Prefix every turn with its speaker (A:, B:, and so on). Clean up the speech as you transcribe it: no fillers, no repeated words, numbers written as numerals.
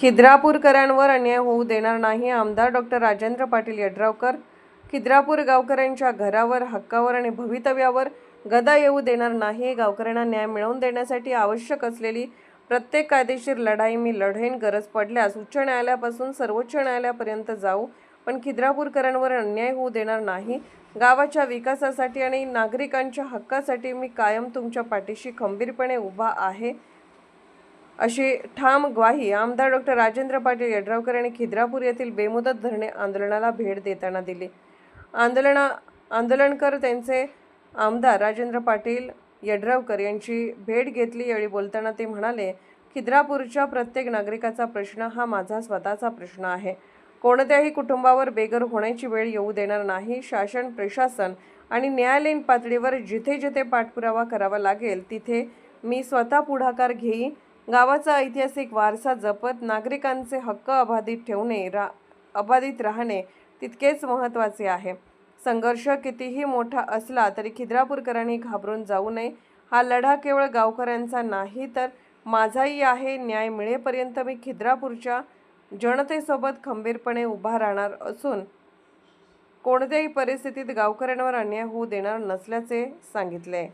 A: खिद्रापूरकरांवर अन्याय होऊ देणार नाही. आमदार डॉ. राजेंद्र पाटील यड्रावकर. खिद्रापूर गावकऱ्यांच्या घरावर, हक्कावर आणि भवितव्यावर गदा येऊ देणार नाही. गावकऱ्यांना न्याय मिळवून देण्यासाठी आवश्यक असलेली प्रत्येक कायदेशीर लढाई मी लढेन. गरज पडल्यास उच्च न्यायालयापासून सर्वोच्च न्यायालयापर्यंत जाऊ, पण खिद्रापूरकरांवर अन्याय होऊ देणार नाही. गावाच्या विकासासाठी आणि नागरिकांच्या हक्कासाठी मी कायम तुमच्या पाठीशी खंबीरपणे उभा आहे, अशी ठाम ग्वाही आमदार डॉ. राजेंद्र पाटील यड्रावकर यांनी खिद्रापूर येथील बेमुदत धरणे आंदोलनाला भेट देताना दिली. आंदोलनकर त्यांचे आमदार राजेंद्र पाटील यड्रावकर यांची भेट घेतली. यावेळी बोलताना ते म्हणाले, खिद्रापूरच्या प्रत्येक नागरिकाचा प्रश्न हा माझा स्वतःचा प्रश्न आहे. कोणत्याही कुटुंबावर बेघर होण्याची वेळ येऊ देणार नाही. शासन, प्रशासन आणि न्यायालयीन पातळीवर जिथे जिथे पाठपुरावा करावा लागेल तिथे मी स्वतः पुढाकार घेईन. गावाचा ऐतिहासिक वारसा जपत नागरिकांचे हक्क अबाधित राहणे तितकेच महत्त्वाचे आहे. संघर्ष कितीही मोठा असला तरी खिद्रापूरकरांनी घाबरून जाऊ नये. हा लढा केवळ गावकऱ्यांचा नाही तर माझाही आहे. न्याय मिळेपर्यंत मी खिद्रापूरच्या जनतेसोबत खंबीरपणे उभा राहणार असून कोणत्याही परिस्थितीत गावकऱ्यांवर अन्याय होऊ देणार नसल्याचे सांगितले.